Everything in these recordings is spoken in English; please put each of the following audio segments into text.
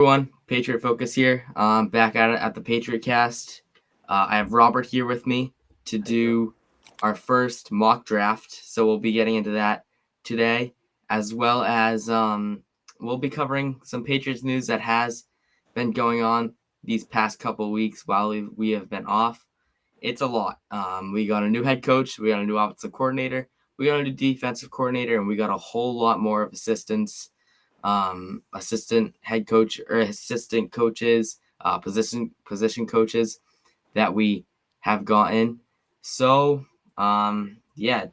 Everyone, Patriot Focus here. Back at it at the Patriot Cast. I have Robert here with me to do our first mock draft. So we'll be getting into that today, as well as we'll be covering some Patriots news that has been going on these past couple of weeks while we have been off. It's a lot. We got a new head coach, we got a new offensive coordinator, we got a new defensive coordinator, and we got a whole lot more of assistants. Assistant head coach or assistant coaches, position coaches that we have gotten. So yeah,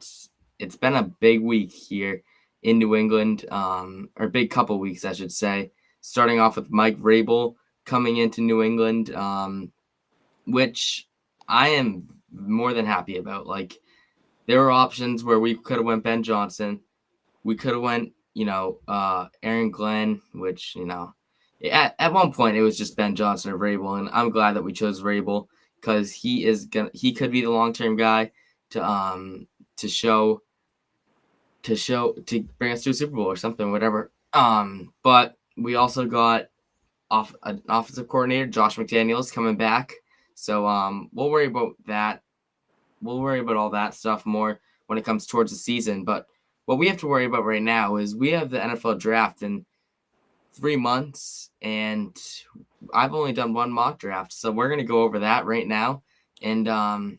it's been a big week here in New England, or big couple weeks I should say. Starting off with Mike Vrabel coming into New England, which I am more than happy about. Like, there were options where we could have went Ben Johnson, we could have went Aaron Glenn, which, at one point it was just Ben Johnson or Vrabel, and I'm glad that we chose Vrabel because he could be the long-term guy to bring us to a Super Bowl or something, whatever. But we also got an offensive coordinator, Josh McDaniels, coming back. So we'll worry about that. We'll worry about all that stuff more when it comes towards the season, but what we have to worry about right now is we have the NFL draft in 3 months, and I've only done one mock draft, so we're going to go over that right now. And I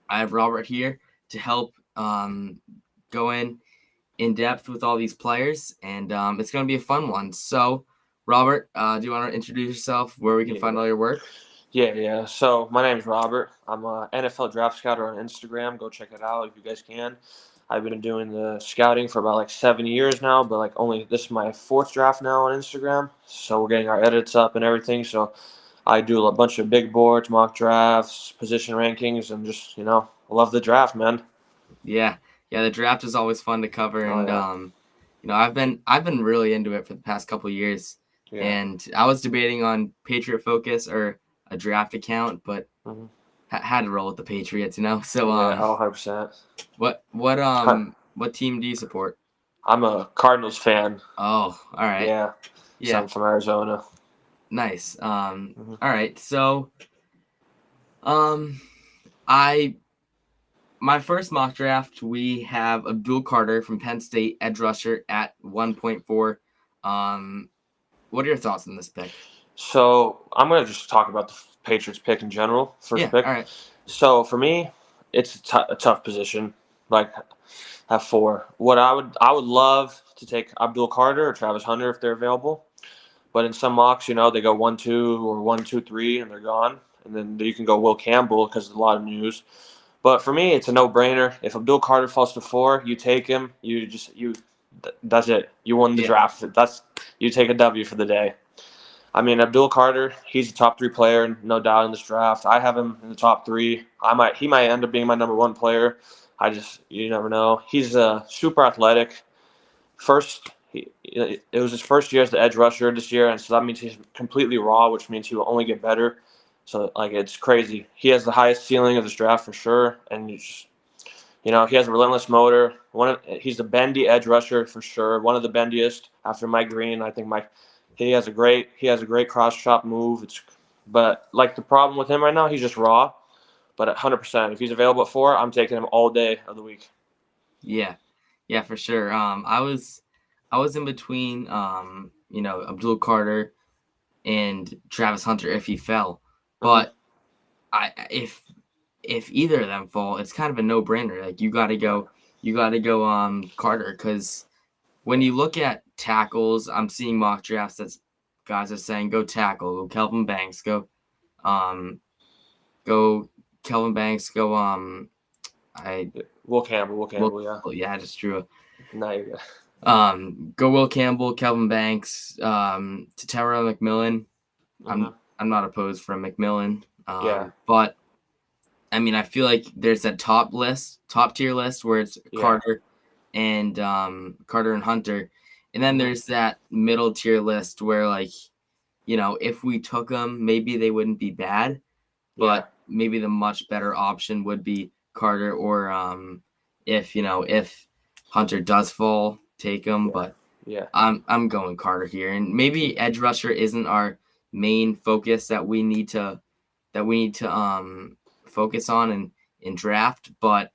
have Robert here to help go in depth with all these players, and it's going to be a fun one. So, Robert, do you want to introduce yourself, where we can find all your work? Yeah. So my name's Robert. I'm an NFL draft scouter on Instagram. Go check it out if you guys can. I've been doing the scouting for about 7 years now, but this is my fourth draft now on Instagram. So we're getting our edits up and everything. So I do a bunch of big boards, mock drafts, position rankings, and just I love the draft, man. Yeah. The draft is always fun to cover, and I've been really into it for the past couple of years. Yeah. And I was debating on Patriot Focus or a draft account, but had to roll with the Patriots, So 100%. What team do you support? I'm a Cardinals fan. Oh, all right. Yeah. So I'm from Arizona. Nice. All right. So, my first mock draft, we have Abdul Carter from Penn State, edge rusher at 1.4. What are your thoughts on this pick? So I'm going to just talk about the Patriots pick in general. First pick. All right. So for me, it's a tough position. At 4. What I would love to take Abdul Carter or Travis Hunter if they're available. But in some mocks, they go 1-2 or 1-2-3 and they're gone. And then you can go Will Campbell because there's a lot of news. But for me, it's a no-brainer. If Abdul Carter falls to 4, you take him. That's it. You won the draft. You take a W for the day. I mean, Abdul Carter, he's a top 3 player, no doubt, in this draft. I have him in the top 3. He might end up being my number 1 player. You never know. He's super athletic. It was his first year as the edge rusher this year, and so that means he's completely raw, which means he will only get better. So, it's crazy. He has the highest ceiling of this draft for sure, and he has a relentless motor. He's a bendy edge rusher for sure. One of the bendiest after Mike Green. I think he has a great cross chop move. But the problem with him right now, he's just raw. But 100%, if he's available at 4, I'm taking him all day of the week. Yeah, for sure. I was in between, Abdul Carter and Travis Hunter if he fell, but if either of them fall, it's kind of a no-brainer. Like, you got to go Carter, because when you look at tackles, I'm seeing mock drafts that guys are saying go tackle, go Kelvin Banks, go Kelvin Banks, go Will Campbell, yeah. Yeah, I just drew No, you're good. Go Will Campbell, Kelvin Banks, to Terrell McMillan. I'm not opposed from McMillan. But I mean, I feel like there's a top tier list where it's Carter and Hunter, and then there's that middle tier list where if we took them, maybe they wouldn't be bad, but maybe the much better option would be Carter, or if Hunter does fall, take him. But Yeah. I'm going Carter here, and maybe edge rusher isn't our main focus that we need to focus on in draft, but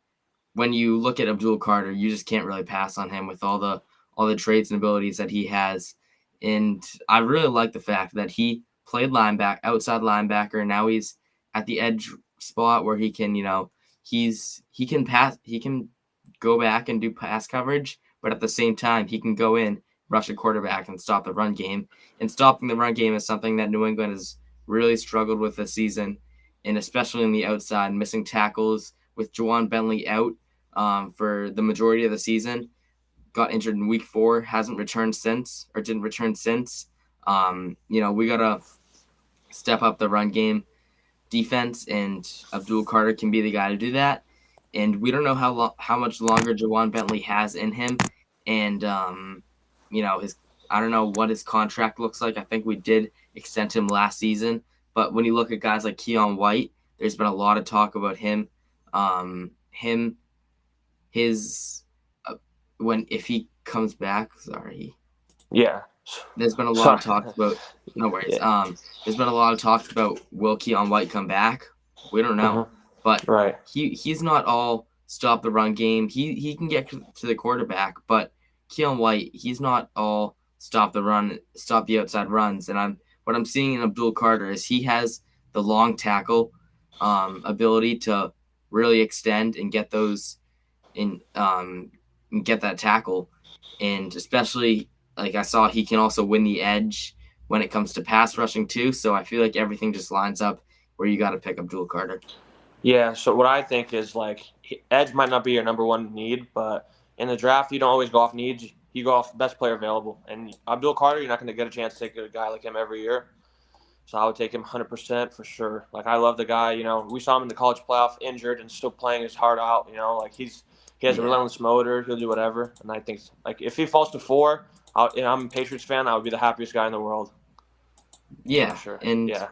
when you look at Abdul Carter, you just can't really pass on him with all the traits and abilities that he has. And I really like the fact that he played outside linebacker, and now he's at the edge spot where he can, he can pass, he can go back and do pass coverage, but at the same time, he can go in, rush a quarterback, and stop the run game. And stopping the run game is something that New England has really struggled with this season, and especially in the outside, missing tackles with Juwan Bentley out for the majority of the season. Got injured in week 4, hasn't returned since, or didn't return since. We got to step up the run game defense, and Abdul Carter can be the guy to do that. And we don't know how much longer Juwan Bentley has in him. And, his I don't know what his contract looks like. I think we did extend him last season. But when you look at guys like Keon White, there's been a lot of talk about him. His if he comes back, sorry. Yeah. There's been a lot Sorry. of talks about no worries. Yeah. There's been a lot of talks about will Keon White come back? We don't know. But Right. he's not all stop the run game. He can get to the quarterback, but Keon White, he's not all stop the outside runs. And what I'm seeing in Abdul Carter is he has the long tackle ability to really extend and get those and get that tackle. And especially, like I saw, he can also win the edge when it comes to pass rushing too. So I feel like everything just lines up where you got to pick Abdul Carter. Yeah, so what I think is like edge might not be your number one need, but in the draft you don't always go off needs. You go off best player available. And Abdul Carter, you're not going to get a chance to take a guy like him every year. So I would take him 100% for sure. Like I love the guy. We saw him in the college playoff injured and still playing his heart out. Like he has a relentless motor. He'll do whatever. And I think like if he falls to 4, I'm a Patriots fan. I would be the happiest guy in the world. Yeah, for sure. And yeah,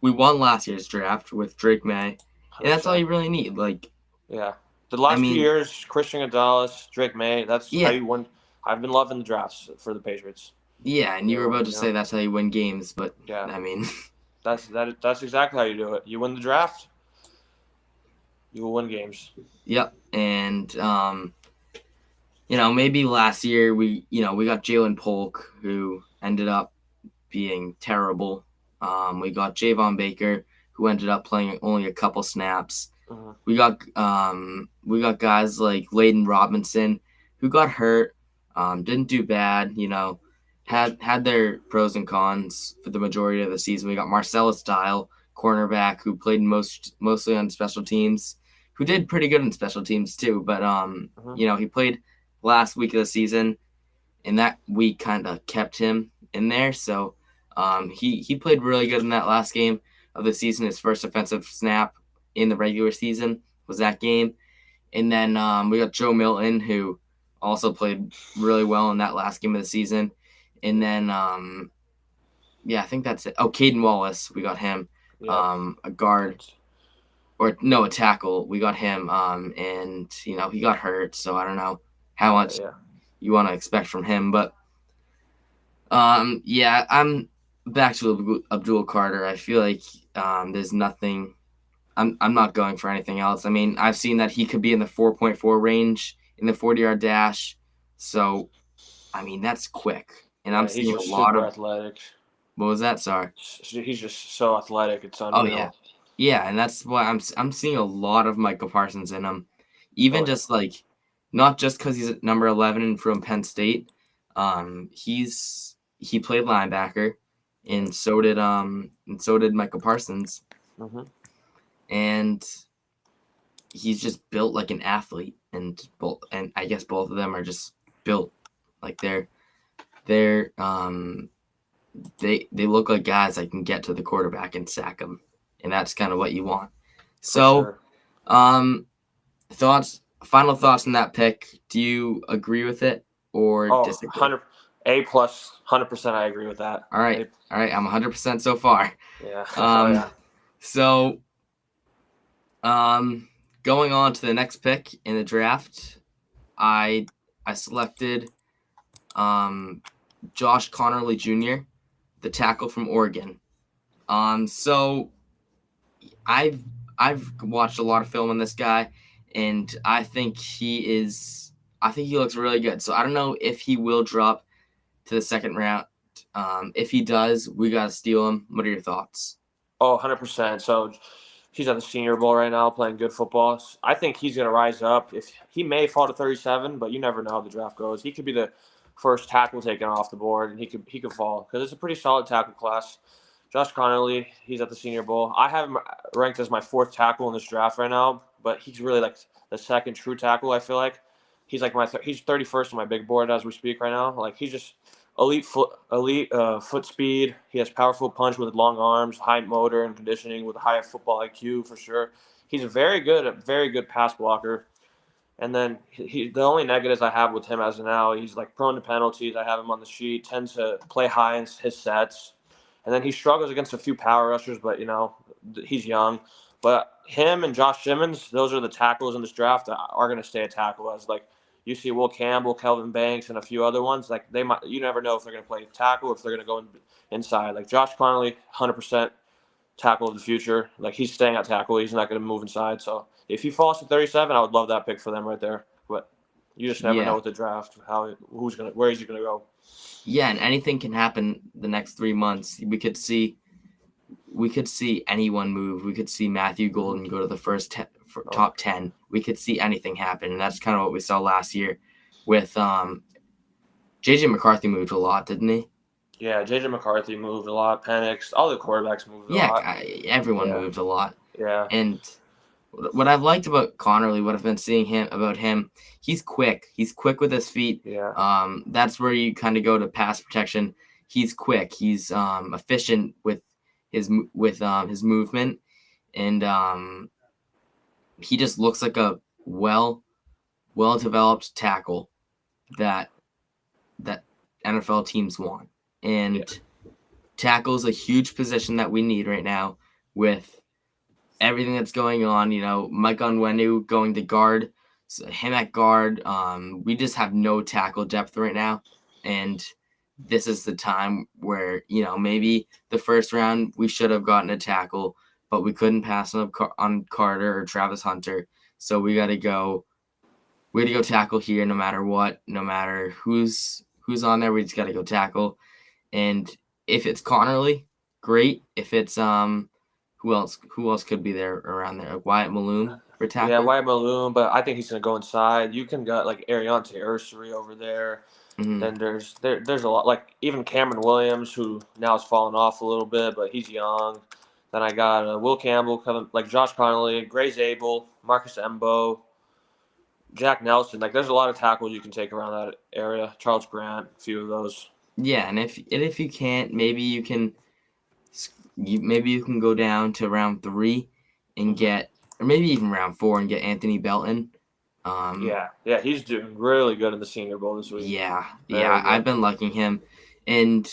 we won last year's draft with Drake May, 100%. and that's all you really need. Like, yeah, the last few years, Christian Gonzalez, Drake May. That's how you win. I've been loving the drafts for the Patriots. Yeah, and you were about to say that's how you win games, but yeah, I mean, that's exactly how you do it. You win the draft, you will win games. Yep, and maybe last year we got Jalen Polk, who ended up being terrible. We got Javon Baker, who ended up playing only a couple snaps. Mm-hmm. We got guys like Layden Robinson, who got hurt, didn't do bad. Had their pros and cons for the majority of the season. We got Marcellus Dial, cornerback, who played mostly on special teams, who did pretty good in special teams too. But he played last week of the season, and that week kind of kept him in there. So he played really good in that last game of the season. His first offensive snap in the regular season was that game. And then we got Joe Milton, who also played really well in that last game of the season. And then, I think that's it. Oh, Caden Wallace, we got him. A guard, a tackle. We got him. And, he got hurt. So I don't know how much you want to expect from him. But, I'm back to Abdul Carter. I feel like there's nothing. I'm not going for anything else. I mean, I've seen that he could be in the 4.4 range in the 40-yard dash. So, I mean, that's quick. And I'm seeing a lot of athletic. What was that? Sorry. He's just so athletic. It's unreal. Oh yeah, yeah, and that's why I'm seeing a lot of Micah Parsons in him. Even just like, not just because he's at number 11 from Penn State. He played linebacker, and so did Micah Parsons. Mm-hmm. And he's just built like an athlete, and I guess both of them are just built like they look like guys that can get to the quarterback and sack him, and that's kind of what you want. So, final thoughts on that pick. Do you agree with it or disagree? 100 A plus, 100%. I agree with that. All right. I'm 100% so far. Yeah. So, going on to the next pick in the draft, I selected Josh Connerly Jr., the tackle from Oregon. So I've watched a lot of film on this guy, and I think he looks really good. So I don't know if he will drop to the second round. If he does, we gotta steal him. What are your thoughts? Oh, 100%. So he's at the Senior Bowl right now playing good football. I think he's going to rise up. If he may fall to 37, but you never know how the draft goes. He could be the first tackle taken off the board, and he could fall because it's a pretty solid tackle class. Josh Connerly, he's at the Senior Bowl. I have him ranked as my fourth tackle in this draft right now, but he's really like the second true tackle. I feel like he's like he's 31st on my big board as we speak right now. Like he's just elite foot speed. He has powerful punch with long arms, high motor and conditioning with high football IQ for sure. He's a very good pass blocker. And then the only negatives I have with him as of now, he's like prone to penalties. I have him on the sheet, tends to play high in his sets. And then he struggles against a few power rushers, but he's young. But him and Josh Simmons, those are the tackles in this draft that are going to stay a tackle. As like you see Will Campbell, Kelvin Banks, and a few other ones. Like you never know if they're going to play tackle or if they're going to go inside. Like Josh Connerly, 100% tackle of the future. Like he's staying at tackle. He's not going to move inside. So if he falls to 37, I would love that pick for them right there. But you just never know with the draft where he's going to go. Yeah, and anything can happen the next 3 months. We could see anyone move. We could see Matthew Golden go to the first top 10. We could see anything happen, and that's kind of what we saw last year with J.J. McCarthy moved a lot, didn't he? Yeah, J.J. McCarthy moved a lot. Penix, all the quarterbacks moved a lot. Everyone moved a lot. Yeah. And what I've liked about Connerly, what I've been seeing about him, he's quick. He's quick with his feet. Yeah. That's where you kind of go to pass protection. He's quick. He's efficient with his movement, and he just looks like a well developed tackle that NFL teams want. And tackle is a huge position that we need right now with everything that's going on. Mike Onwenu going to guard, so him at guard. We just have no tackle depth right now, and this is the time where maybe the first round we should have gotten a tackle, but we couldn't pass on Carter or Travis Hunter, so we got to go tackle here no matter what, no matter who's on there. We just got to go tackle, and if it's Connerly, great. If it's who else could be there around there? Like Wyatt Malone for tackle. Yeah, Wyatt Malone, but I think he's gonna go inside. You can got like Ariante Ursary over there. Mm-hmm. Then there's a lot, like even Cameron Williams, who now has fallen off a little bit, but he's young. Then I got Will Campbell, like Josh Connerly, Gray Zabel, Marcus Embo, Jack Nelson. Like there's a lot of tackles you can take around that area. Charles Grant, a few of those. Yeah, and if you can't, maybe you can go down to round 3 and get, or maybe even round 4 and get Anthony Belton. Yeah, he's doing really good in the Senior Bowl this week. Yeah, I've been liking him, and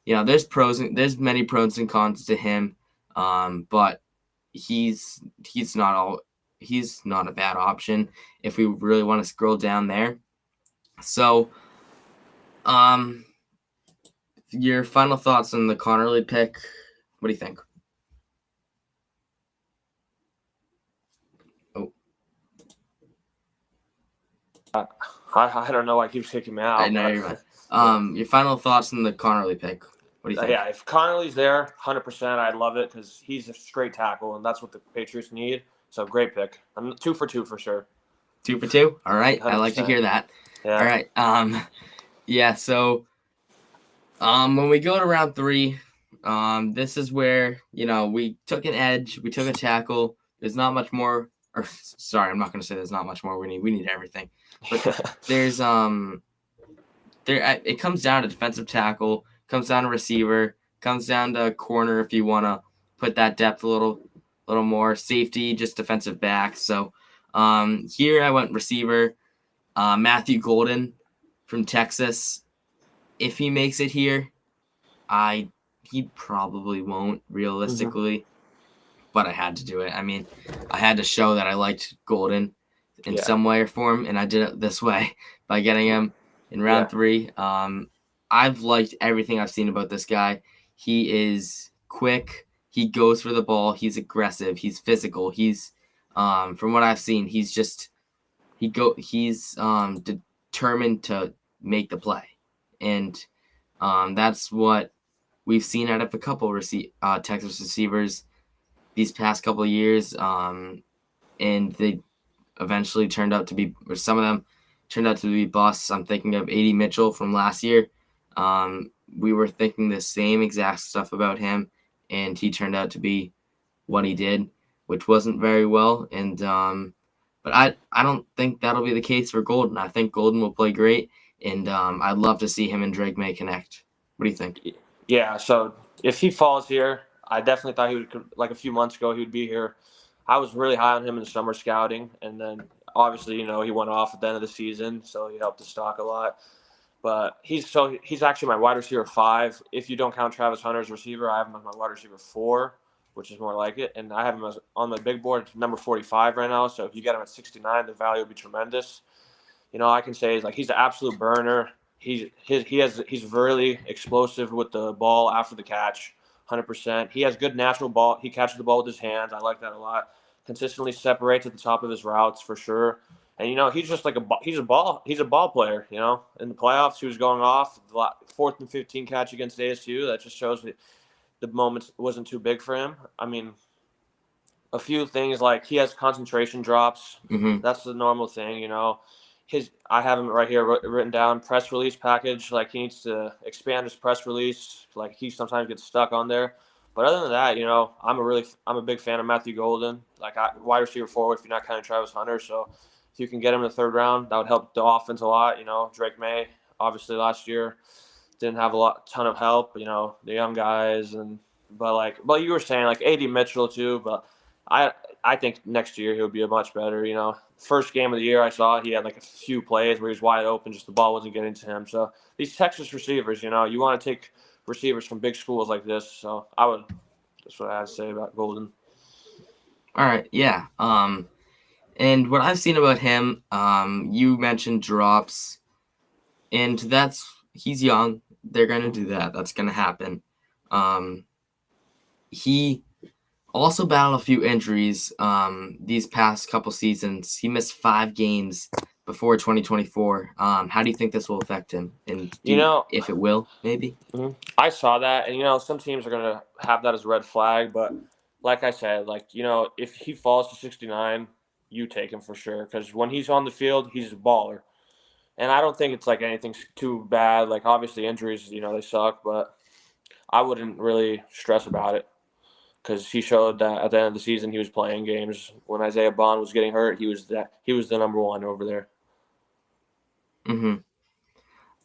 there's many pros and cons to him, but he's not a bad option if we really want to scroll down there. So, your final thoughts on the Connerly pick? What do you think? I don't know why he keeps kicking me out. I know you're right. Your final thoughts on the Connerly pick? What do you think? Yeah, if Connerly's there, 100%, I'd love it because he's a straight tackle, and that's what the Patriots need. So great pick. I'm 2 for 2 for sure. 2 for 2? All right. 100%. I like to hear that. Yeah. All right. So when we go to round 3, this is where, we took an edge, we took a tackle. There's not much more. Or sorry, I'm not going to say there's not much more. We need everything. But there's it comes down to defensive tackle, comes down to receiver, comes down to corner if you want to put that depth a little more, safety, just defensive back. So here I went receiver, Matthew Golden from Texas. If he makes it here, he probably won't realistically, but I had to do it. I mean, I had to show that I liked Golden in some way or form, and I did it this way by getting him in round 3. I've liked everything I've seen about this guy. He is quick. He goes for the ball. He's aggressive. He's physical. He's from what I've seen, he's determined to make the play, and that's what we've seen out of a couple Texas receivers these past couple of years, and they eventually turned out to be, or some of them turned out to be busts. I'm thinking of A.D. Mitchell from last year. We were thinking the same exact stuff about him, and he turned out to be what he did, which wasn't very well. And but I don't think that'll be the case for Golden. I think Golden will play great, and I'd love to see him and Drake May connect. What do you think? Yeah, so if he falls here, I definitely thought he would, like a few months ago, he would be here. I was really high on him in summer scouting, and then obviously, he went off at the end of the season, so he helped the stock a lot. But he's actually my wide receiver 5. If you don't count Travis Hunter's receiver, I have him as my wide receiver 4, which is more like it. And I have him on my big board, number 45 right now. So if you get him at 69, the value would be tremendous. I can say he's an absolute burner. He's really explosive with the ball after the catch, 100%. He has good natural ball. He catches the ball with his hands. I like that a lot. Consistently separates at the top of his routes for sure. And he's just like he's a ball player. In the playoffs, he was going off the 4th and 15 catch against ASU. That just shows that the moment wasn't too big for him. I mean, a few things like he has concentration drops. Mm-hmm. That's the normal thing. I have him right here written down, press release package. Like he needs to expand his press release. Like he sometimes gets stuck on there. But other than that, I'm a big fan of Matthew Golden. Like wide receiver 4, if you're not counting Travis Hunter. So if you can get him in the 3rd round, that would help the offense a lot. Drake May, obviously last year didn't have ton of help. The young guys but you were saying like A.D. Mitchell too. But I think next year he'll be a much better. First game of the year I saw, he had like a few plays where he was wide open, just the ball wasn't getting to him. So these Texas receivers, you want to take receivers from big schools like this. So that's what I had to say about Golden. All right, yeah. And what I've seen about him, you mentioned drops, and he's young. They're gonna do that. That's gonna happen. He also battled a few injuries these past couple seasons. He missed 5 games before 2024. How do you think this will affect him? And if it will, maybe? I saw that, and some teams are going to have that as a red flag. But like I said, if he falls to 69, you take him for sure, because when he's on the field, he's a baller. And I don't think it's like anything too bad. Like obviously injuries, they suck, but I wouldn't really stress about it. Because he showed that at the end of the season he was playing games. When Isaiah Bond was getting hurt, he was the number 1 over there. Mm-hmm.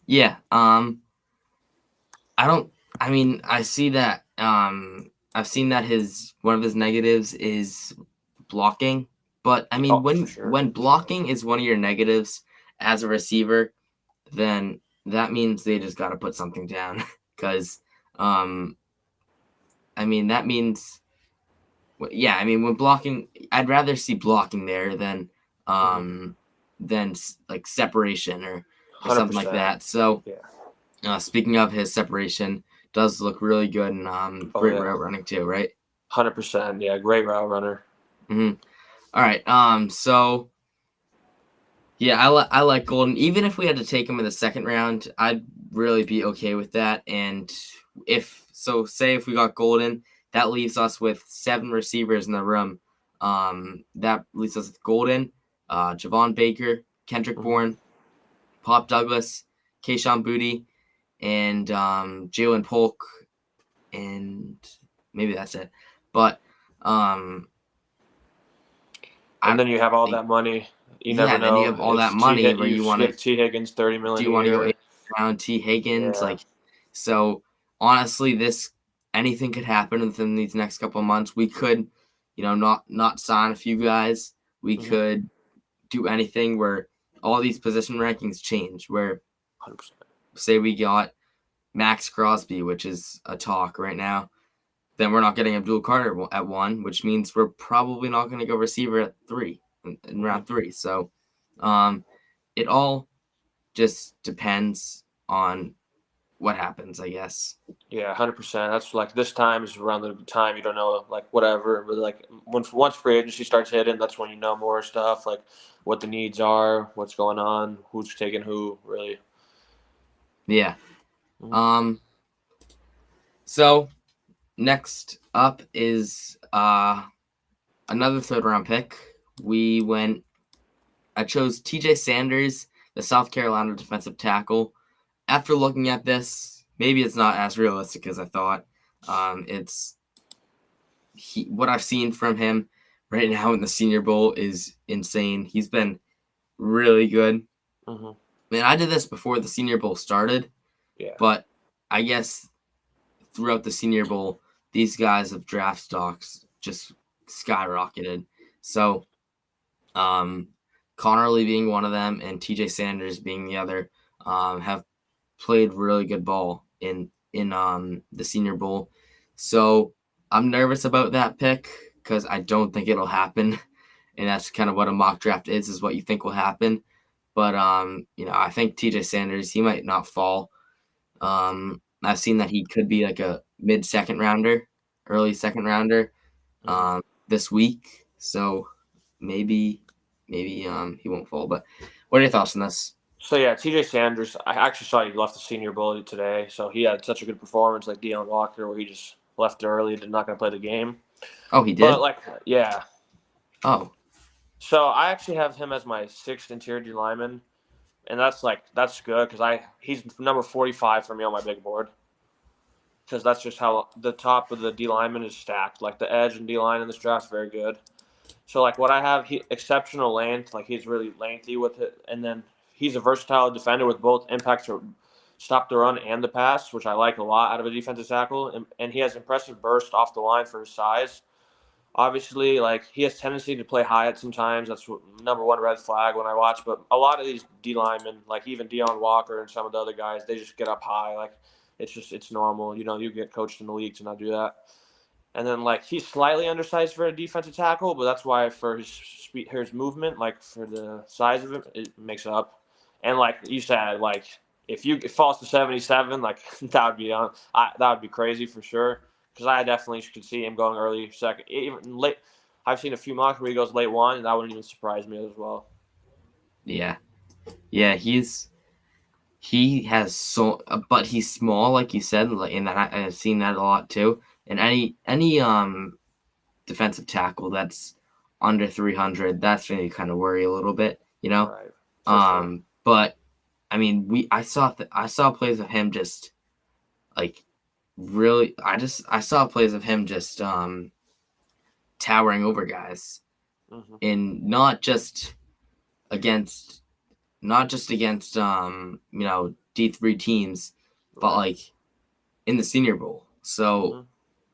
Yeah. I see that. I've seen that one of his negatives is blocking. But I mean, when blocking is one of your negatives as a receiver, then that means they just got to put something down. Because that means, when blocking, I'd rather see blocking there than like separation or something like that. So, speaking of his separation, does look really good and great route running too, right? 100%, yeah, great route runner. Mm-hmm. All right, so yeah, I like Golden. Even if we had to take him in the 2nd round, I'd really be okay with that. And say if we got Golden, that leaves us with 7 receivers in the room. That leaves us with Golden, Javon Baker, Kendrick Bourne, Pop Douglas, Kayshon Boutte, and Jalen Polk, and maybe that's it. But and then you have all that money. You never know. Then you have all that money where you want to T. Higgins $30 million. Do you want to go around T. Higgins? Yeah. So honestly, anything could happen within these next couple of months. We could, not sign a few guys. We could do anything where all these position rankings change. Where 100%. Say we got Max Crosby, which is a talk right now. Then we're not getting Abdul Carter at 1, which means we're probably not going to go receiver at 3 in round 3. So, it all just depends on what happens, I guess. Yeah, 100%. That's like this time is around the time you don't know, like whatever. But like once free agency starts hitting, that's when you know more stuff, like what the needs are, what's going on, who's taking who, really. Yeah. Mm-hmm. So next up is another third round pick. I chose TJ Sanders, the South Carolina defensive tackle. After looking at this, maybe it's not as realistic as I thought. What I've seen from him right now in the Senior Bowl is insane. He's been really good. Mm-hmm. Man, I did this before the Senior Bowl started, Yeah. but I guess throughout the Senior Bowl, these guys of draft stocks just skyrocketed. So, Connerly being one of them and TJ Sanders being the other, have played really good ball in the Senior Bowl. So I'm nervous about that pick because I don't think it'll happen, and that's kind of what a mock draft is what you think will happen. But I think TJ Sanders, he might not fall. I've seen that he could be like a mid second rounder, early second rounder, Mm-hmm. this week. So maybe he won't fall. But what are your thoughts on this? So yeah, TJ Sanders. I actually saw he left the Senior Bowl today, so he had such a good performance, like Deion Walker, where he just left early and not going to play the game. Oh, he But did. like, yeah. Oh, So I actually have him as my sixth interior D lineman, and that's good because he's number 45 for me on my big board. Because that's just how the top of the D lineman is stacked. Like the edge and D line in this draft is very good. So like what I have, exceptional length. Like he's really lengthy with it, and then he's a versatile defender with both impact to stop the run and the pass, which I like a lot out of a defensive tackle. And he has impressive burst off the line for his size. Obviously, like he has tendency to play high at sometimes. That's number one red flag when I watch. But a lot of these D linemen, like even Deion Walker and some of the other guys, they just get up high. Like it's normal. You know, you get coached in the league to not do that. And then like he's slightly undersized for a defensive tackle, but that's why for his speed, his movement, like for the size of it makes it up. And like you said, like if you it falls to 77, like that would be crazy for sure. Because I definitely could see him going early second, even late. I've seen a few mocks where he goes late one, and that wouldn't even surprise me as well. yeah, yeah. He has but he's small, like you said, and I've seen that a lot too. And any defensive tackle that's under 300, that's when you kind of worry a little bit, you know. Right, for sure. But I mean, I saw plays of him just like really. I saw plays of him just towering over guys, Mm-hmm. and against not just against D3 teams, but Right. like in the Senior Bowl. So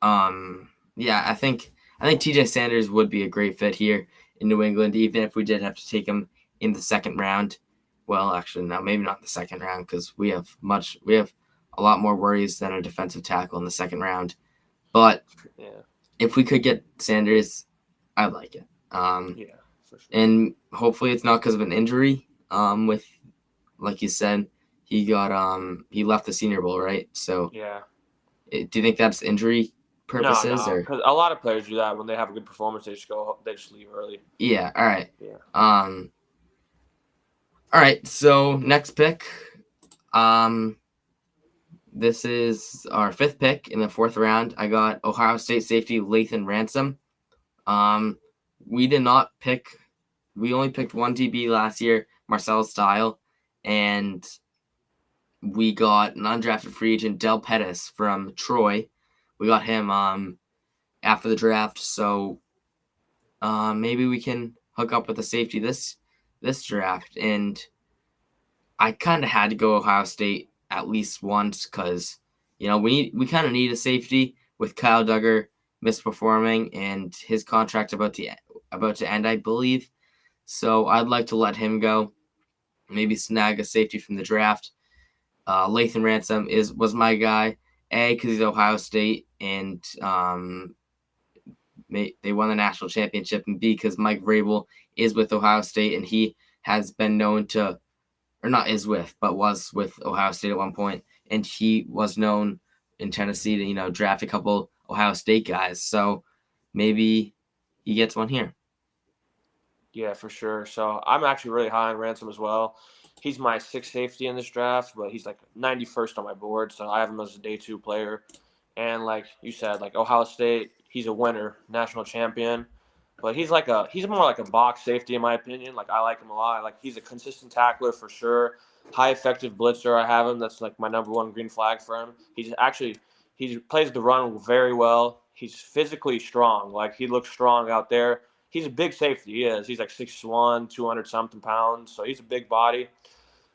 Mm-hmm. yeah, I think TJ Sanders would be a great fit here in New England, even if we did have to take him in the second round. Well, actually, no, maybe not the second round because we have a lot more worries than a defensive tackle in the second round. But Yeah. if we could get Sanders, I'd like it. Yeah, for sure. And hopefully it's not because of an injury. With like you said, he left the Senior Bowl, right? So Yeah. do you think that's injury No, purposes no, or? because a lot of players do that when they have a good performance. They just leave early. Yeah. All right. Yeah. All right. So next pick. Um. This is our fifth pick in the fourth round. I got Ohio State safety Lathan Ransom. Um. We did not pick. We only picked one DB last year, Marcel Style, and we got an undrafted free agent Del Pettis from Troy. We got him after the draft, so maybe we can hook up with a safety this draft. And I kind of had to go Ohio State at least once because we kind of need a safety with Kyle Duggar misperforming and his contract about to end, I believe. So I'd like to let him go. Maybe snag a safety from the draft. Lathan Ransom was my guy. A, because he's Ohio State and they won the national championship, and B, because Mike Vrabel is with Ohio State and he has been known to, or not is with, but was with Ohio State at one point, and he was known in Tennessee to draft a couple Ohio State guys. So maybe he gets one here. Yeah, for sure. So I'm actually really high on Ransom as well. He's my sixth safety in this draft, but he's like 91st on my board, so I have him as a day 2 player. And like you said, like Ohio State, he's a winner, national champion. But he's more like a box safety in my opinion. Like I like him a lot. Like he's a consistent tackler for sure. High effective blitzer. I have him. That's like my number one green flag for him. He plays the run very well. He's physically strong. Like he looks strong out there. He's a big safety. He is. He's like 6'1", 200 something pounds. So he's a big body.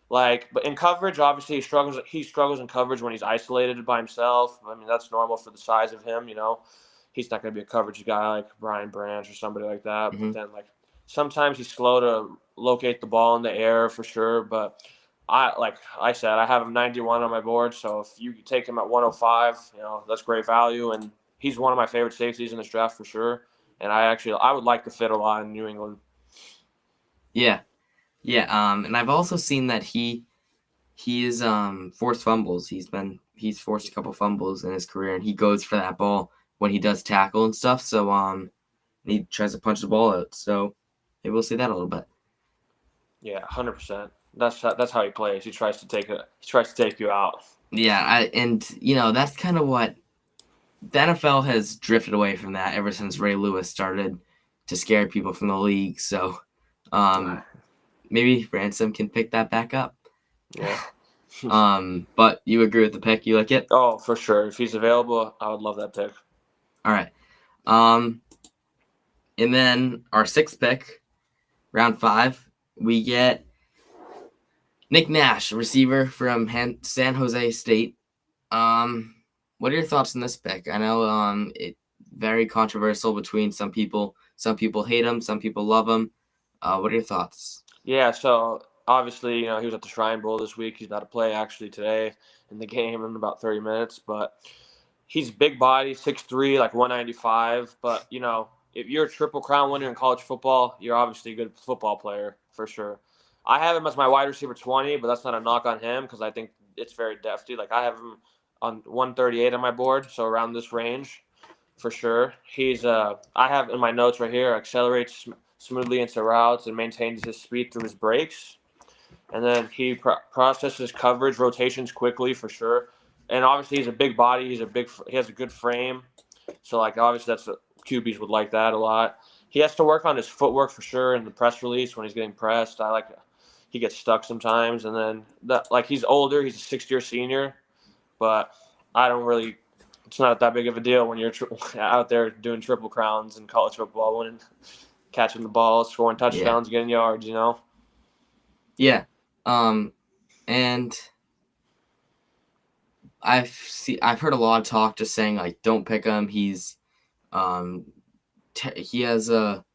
Like, but in coverage, obviously he struggles. He struggles in coverage when he's isolated by himself. I mean, that's normal for the size of him. He's not going to be a coverage guy like Brian Branch or somebody like that. Mm-hmm. But then, like, sometimes he's slow to locate the ball in the air for sure. But like I said, I have him 91 on my board. So if you take him at 105, that's great value. And he's one of my favorite safeties in this draft for sure. And I would like to fit a lot in New England. Yeah. And I've also seen that he is forced fumbles. He's forced a couple fumbles in his career, and he goes for that ball when he does tackle and stuff. So he tries to punch the ball out. So maybe we'll see that a little bit. Yeah, 100%. That's how he plays. He tries to take you out. Yeah, that's kind of what the NFL has drifted away from that ever since Ray Lewis started to scare people from the league. So maybe Ransom can pick that back up. Yeah. But you agree with the pick? You like it? Oh, for sure. If he's available, I would love that pick. All right. And then our 6th pick, round 5, we get Nick Nash, receiver from San Jose State. What are your thoughts on this pick? I know it's very controversial between some people. Some people hate him, some people love him. What are your thoughts? Yeah, so obviously, he was at the Shrine Bowl this week. He's about to play actually today in the game in about 30 minutes. But he's big body, 6'3", like 195. But, if you're a Triple Crown winner in college football, you're obviously a good football player for sure. I have him as my wide receiver 20, but that's not a knock on him because I think it's very defty. Like I have him on 138 on my board, so around this range for sure. I have in my notes right here, accelerates smoothly into routes and maintains his speed through his breaks. And then he processes coverage rotations quickly for sure. And obviously he's a big body. He has a good frame. So like obviously QBs would like that a lot. He has to work on his footwork for sure in the press release when he's getting pressed. He gets stuck sometimes. And then he's older. He's a 6th-year senior. But it's not that big of a deal when you're out there doing Triple Crowns in college football, winning, catching the ball, scoring touchdowns, getting yards, Yeah. And I've heard a lot of talk just saying like don't pick him. He's he has a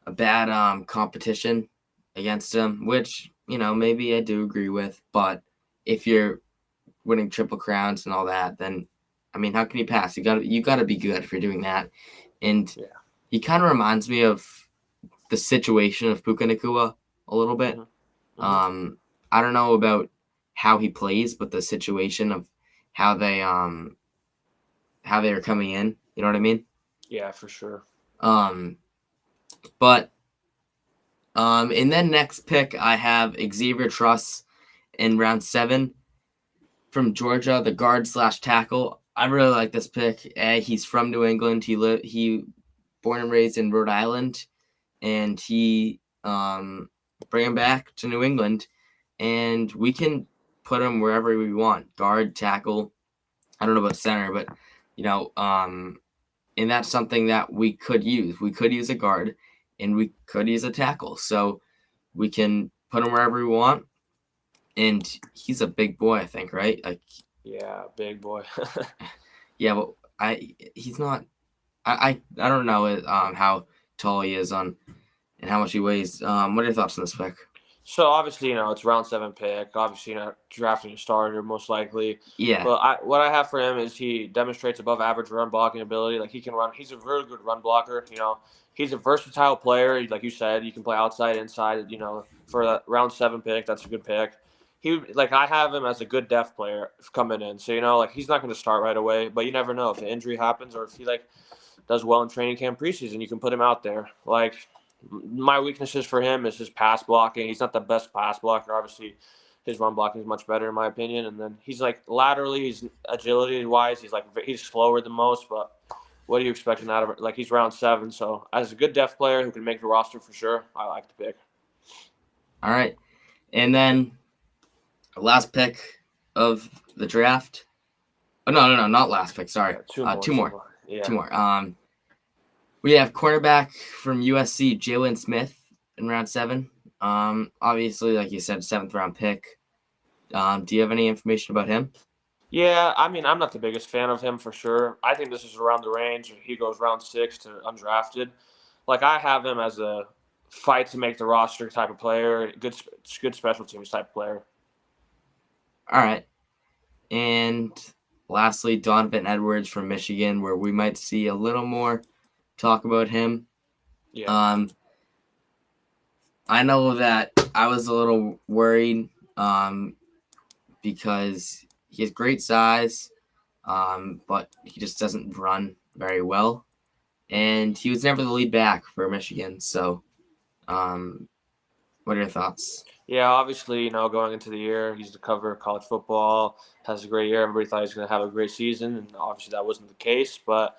bad competition against him, which maybe I do agree with. But if you're winning Triple Crowns and all that, then I mean, how can you pass? You got to be good if you're doing that. And he kind of reminds me of the situation of Puka Nacua a little bit. Mm-hmm. I don't know about how he plays, but the situation of how they are coming in. You know what I mean? Yeah, for sure. But and then next pick I have Xavier Truss in round 7 from Georgia, the guard / tackle. I really like this pick. He's from New England. He born and raised in Rhode Island, and he bring him back to New England, and we can put him wherever we want. Guard, tackle. I don't know about center, but and that's something that we could use. We could use a guard, and we could use a tackle. So we can put him wherever we want. And he's a big boy, I think, right? Like, yeah, big boy. Yeah, but he's not. I don't know how tall he is and how much he weighs. What are your thoughts on this pick? So obviously, it's round 7 pick. Obviously, drafting a starter most likely. Yeah. But what I have for him is he demonstrates above average run blocking ability. Like he can run. He's a really good run blocker. He's a versatile player. Like you said, you can play outside, inside. For that round 7 pick, that's a good pick. I have him as a good depth player coming in. So he's not going to start right away. But you never know if an injury happens or if he does well in training camp preseason, you can put him out there. My weaknesses for him is his pass blocking. He's not the best pass blocker. Obviously, his run blocking is much better in my opinion. And then he's laterally, he's agility wise, he's slower than most. But what are you expecting out of it? He's round 7, so as a good depth player who can make the roster for sure, I like to pick. All right, and then last pick of the draft. Oh no, not last pick. Sorry, two more. Yeah. Two more. We have cornerback from USC, Jalen Smith, in round 7. Obviously, like you said, 7th round pick. Do you have any information about him? Yeah, I mean, I'm not the biggest fan of him for sure. I think this is around the range. He goes round 6 to undrafted. I have him as a fight to make the roster type of player, good special teams type of player. All right. And lastly, Donovan Edwards from Michigan, where we might see a little more talk about him. Yeah. I know that I was a little worried because he has great size, but he just doesn't run very well. And he was never the lead back for Michigan. So what are your thoughts? Yeah, obviously, going into the year, he's the cover of college football, has a great year. Everybody thought he was going to have a great season, and obviously that wasn't the case. But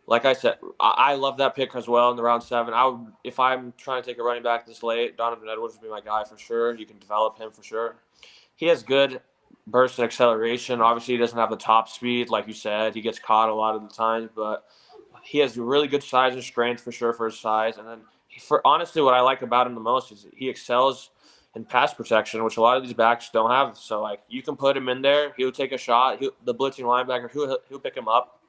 like I said, I love that pick as well in the round 7. If I'm trying to take a running back this late, Donovan Edwards would be my guy for sure. You can develop him for sure. He has good burst and acceleration. Obviously, he doesn't have the top speed, like you said. He gets caught a lot of the times, but he has really good size and strength for sure for his size. And then, honestly, what I like about him the most is he excels in pass protection, which a lot of these backs don't have. So, you can put him in there. He'll take a shot. The blitzing linebacker, he'll pick him up.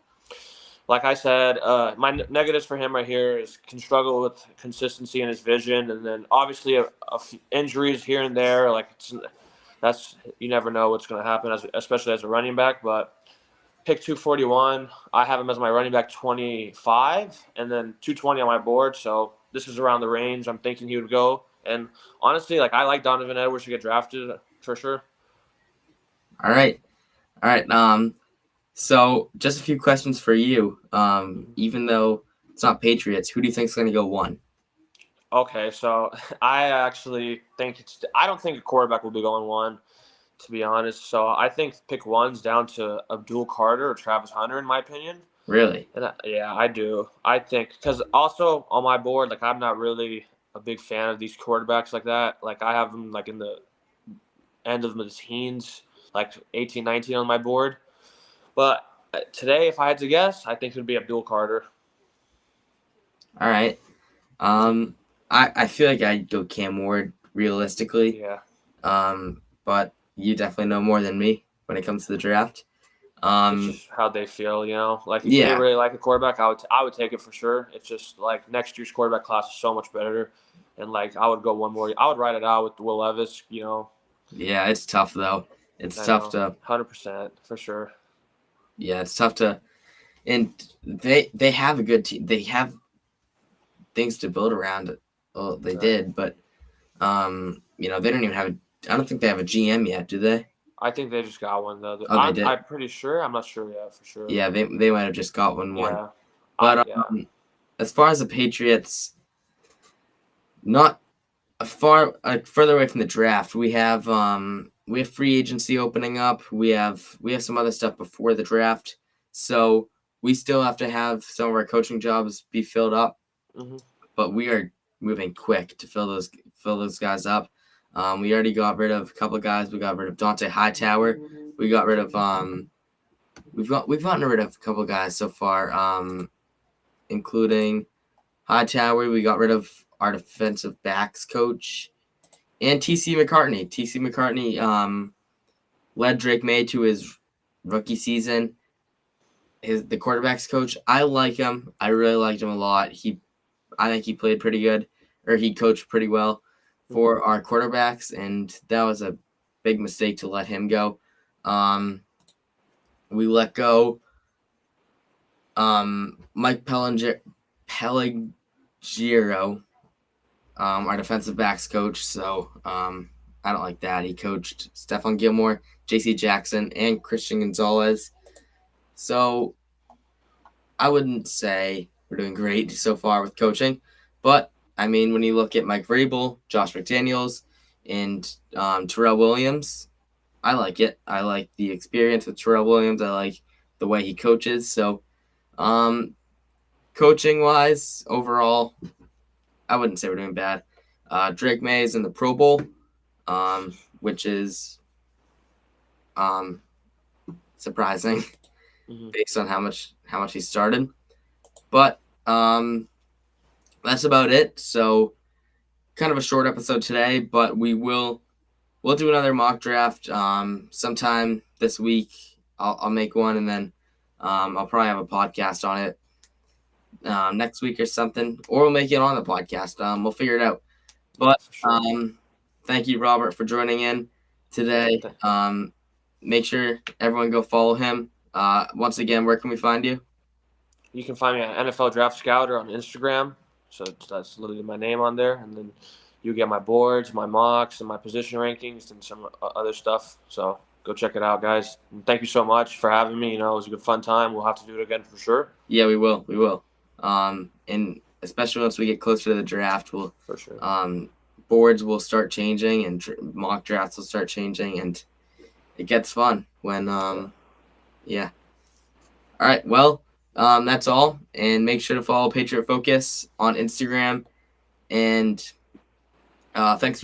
Like I said, my negatives for him right here is can struggle with consistency in his vision, and then obviously a few injuries here and there. That's you never know what's going to happen, especially as a running back. But pick 241, I have him as my running back 25, and then 220 on my board. So this is around the range I'm thinking he would go. And honestly, I like Donovan Edwards to get drafted for sure. All right. So just a few questions for you. Even though it's not Patriots, who do you think is going to go 1? Okay, so I actually think I don't think a quarterback will be going 1, to be honest. So I think pick 1's down to Abdul Carter or Travis Hunter, in my opinion. Really? And yeah, I do. I think because also on my board, I'm not really a big fan of these quarterbacks like that. I have them in the end of the teens, 18, 19 on my board. But today, if I had to guess, I think it would be Abdul Carter. All right. I feel like I'd go Cam Ward realistically. Yeah. But you definitely know more than me when it comes to the draft. It's just how they feel, if Yeah. they really like a quarterback, I would take it for sure. It's just next year's quarterback class is so much better, and I would go one more. I would ride it out with Will Levis. Yeah, it's tough though. It's tough to 100% for sure. Yeah, it's tough to, and they have a good team. They have things to build around. Well, they did, but they don't even have. I don't think they have a GM yet, do they? I think they just got one though. Oh, they did. I'm pretty sure. I'm not sure yet for sure. Yeah, they might have just got one. Yeah. But as far as the Patriots, not further away from the draft, we have free agency opening up. We have some other stuff before the draft, so we still have to have some of our coaching jobs be filled up. Mm-hmm. But we are moving quick to fill those guys up. We already got rid of a couple of guys. We got rid of Dante Hightower. We got rid of we've gotten rid of a couple of guys so far, including Hightower. We got rid of our defensive backs coach and TC McCartney. TC McCartney led Drake May to his rookie season. The quarterback's coach. I like him. I really liked him a lot. I think he played pretty good, or he coached pretty well. for our quarterbacks, and that was a big mistake to let him go. We let go Mike Pellegrino, our defensive backs coach. So I don't like that. He coached Stephon Gilmore, J.C. Jackson, and Christian Gonzalez. So I wouldn't say we're doing great so far with coaching. But, I mean, when you look at Mike Vrabel, Josh McDaniels, and Terrell Williams, I like it. I like the experience with Terrell Williams. I like the way he coaches. So coaching-wise, overall, I wouldn't say we're doing bad. Drake May is in the Pro Bowl, which is surprising based on how much he started. But that's about it. So kind of a short episode today, but we'll do another mock draft sometime this week. I'll make one, and then I'll probably have a podcast on it next week or something, or we'll make it on the podcast. We'll figure it out. But thank you, Robert, for joining in today. Make sure everyone go follow him. Once again, where can we find you? You can find me at NFL Draft Scouter on Instagram. So that's literally my name on there. And then you get my boards, my mocks, and my position rankings and some other stuff. So go check it out, guys. And thank you so much for having me. It was a good fun time. We'll have to do it again for sure. Yeah, we will. We will. And especially once we get closer to the draft, we'll for sure. Boards will start changing and mock drafts will start changing, and it gets fun when yeah. All right, well, that's all, and make sure to follow Patriot Focus on Instagram, and thanks for